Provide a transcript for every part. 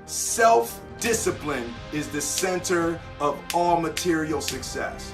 Self-discipline is the center of all material success.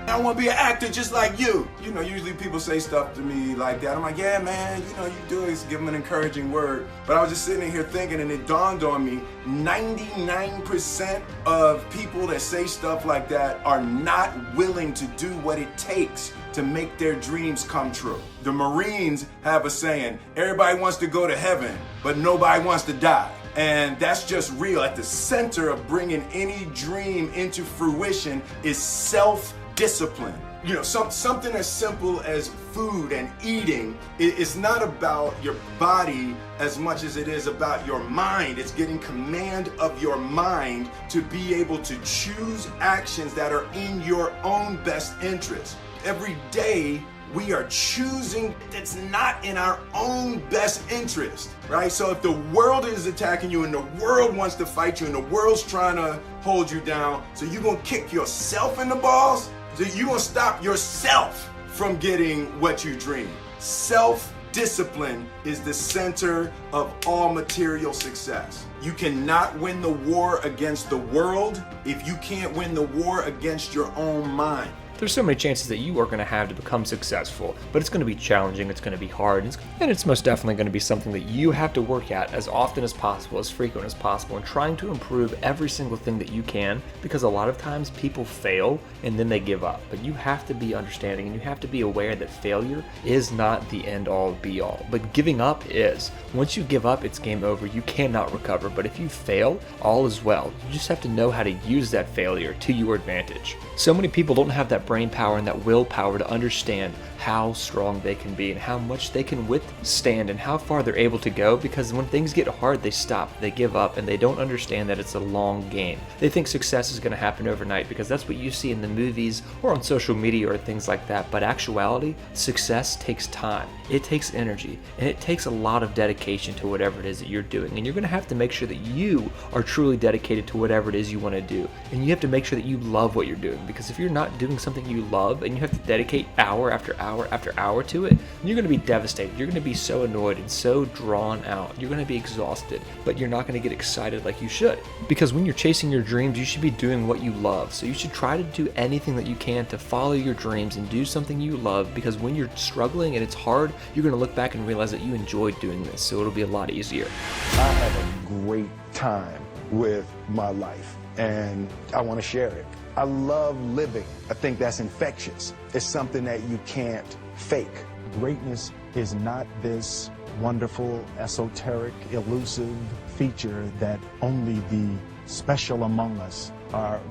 I want to be an actor just like you. You know, usually people say stuff to me like that. I'm like, yeah, man, you know, you do it. Give them an encouraging word. But I was just sitting here thinking, and it dawned on me, 99% of people that say stuff like that are not willing to do what it takes to make their dreams come true. The Marines have a saying, everybody wants to go to heaven, but nobody wants to die. And that's just real. At the center of bringing any dream into fruition is self-discipline. You know, something as simple as food and eating, it's not about your body as much as it is about your mind. It's getting command of your mind to be able to choose actions that are in your own best interest. Every day, we are choosing that's not in our own best interest, right? So if the world is attacking you and the world wants to fight you and the world's trying to hold you down, so you're gonna kick yourself in the balls? So you're gonna stop yourself from getting what you dream. Self-discipline is the center of all material success. You cannot win the war against the world if you can't win the war against your own mind. There's so many chances that you are going to have to become successful, but it's going to be challenging, it's going to be hard, and it's most definitely going to be something that you have to work at as often as possible, as frequent as possible, and trying to improve every single thing that you can, because a lot of times people fail and then they give up. But you have to be understanding and you have to be aware that failure is not the end all be all, but giving up is. Once you give up, it's game over. You cannot recover, but if you fail, all is well. You just have to know how to use that failure to your advantage. So many people don't have that brain power and that willpower to understand how strong they can be and how much they can withstand and how far they're able to go, because when things get hard, they stop, they give up, and they don't understand that it's a long game. They think success is going to happen overnight because that's what you see in the movies or on social media or things like that. But actuality, success takes time, it takes energy, and it takes a lot of dedication to whatever it is that you're doing. And you're going to have to make sure that you are truly dedicated to whatever it is you want to do. And you have to make sure that you love what you're doing, because if you're not doing something you love and you have to dedicate hour after hour after hour to it, you're going to be devastated. You're going to be so annoyed and so drawn out. You're going to be exhausted, but you're not going to get excited like you should. Because when you're chasing your dreams, you should be doing what you love. So you should try to do anything that you can to follow your dreams and do something you love, because when you're struggling and it's hard, you're going to look back and realize that you enjoyed doing this, so it'll be a lot easier. I have a great time with my life, and I want to share it. I love living. I think that's infectious. It's something that you can't fake. Greatness is not this wonderful, esoteric, elusive feature that only the special among us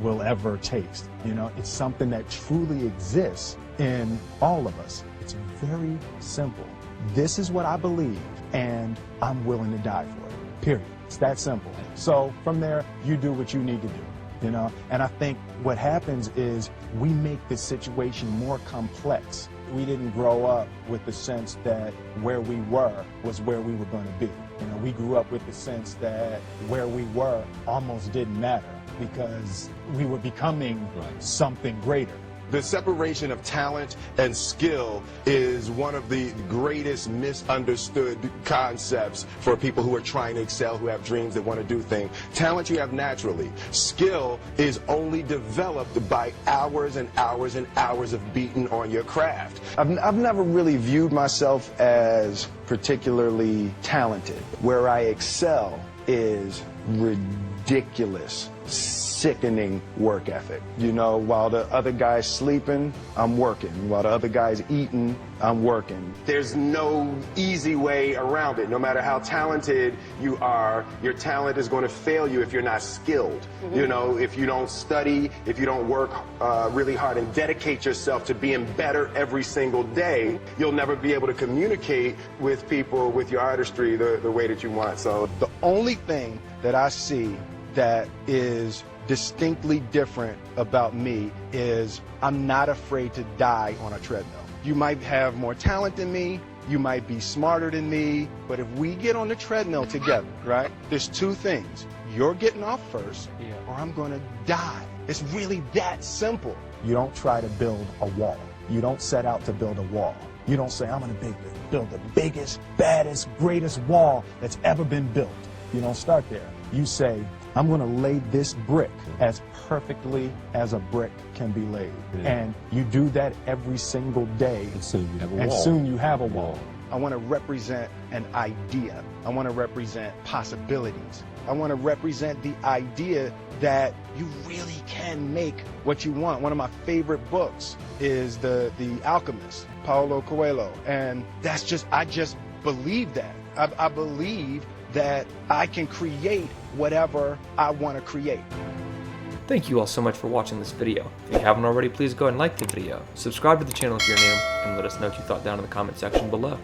will ever taste. You know, it's something that truly exists in all of us. It's very simple. This is what I believe, and I'm willing to die for it, period. It's that simple. So from there, you do what you need to do. You know, and I think what happens is we make the situation more complex. We didn't grow up with the sense that where we were was where we were going to be. You know, we grew up with the sense that where we were almost didn't matter because we were becoming something greater. The separation of talent and skill is one of the greatest misunderstood concepts for people who are trying to excel, who have dreams that want to do things. Talent you have naturally. Skill is only developed by hours and hours and hours of beating on your craft. I've never really viewed myself as particularly talented. Where I excel is ridiculous, sickening work ethic. You know, while the other guy's sleeping, I'm working. While the other guy's eating, I'm working. There's no easy way around it. No matter how talented you are, your talent is going to fail you if you're not skilled. You know, if you don't study, if you don't work really hard and dedicate yourself to being better every single day, you'll never be able to communicate with people with your artistry the way that you want. So the only thing that I see that is distinctly different about me is I'm not afraid to die on a treadmill. You might have more talent than me, you might be smarter than me, but if we get on the treadmill together, right, there's two things. You're getting off first, or I'm going to die. It's really that simple. You don't try to build a wall. You don't set out to build a wall. You don't say, I'm going to build the biggest, baddest, greatest wall that's ever been built. You don't start there. You say, I'm going to lay this brick as perfectly as a brick can be laid. And you do that every single day. And soon you have a And wall. soon you have a wall. I want to represent an idea. I want to represent possibilities. I want to represent the idea that you really can make what you want. One of my favorite books is The Alchemist, Paulo Coelho. And I just believe that. I believe that I can create whatever I want to create. Thank you all so much for watching this video. If you haven't already, please go ahead and like the video, subscribe to the channel if you're new, and let us know what you thought down in the comment section below.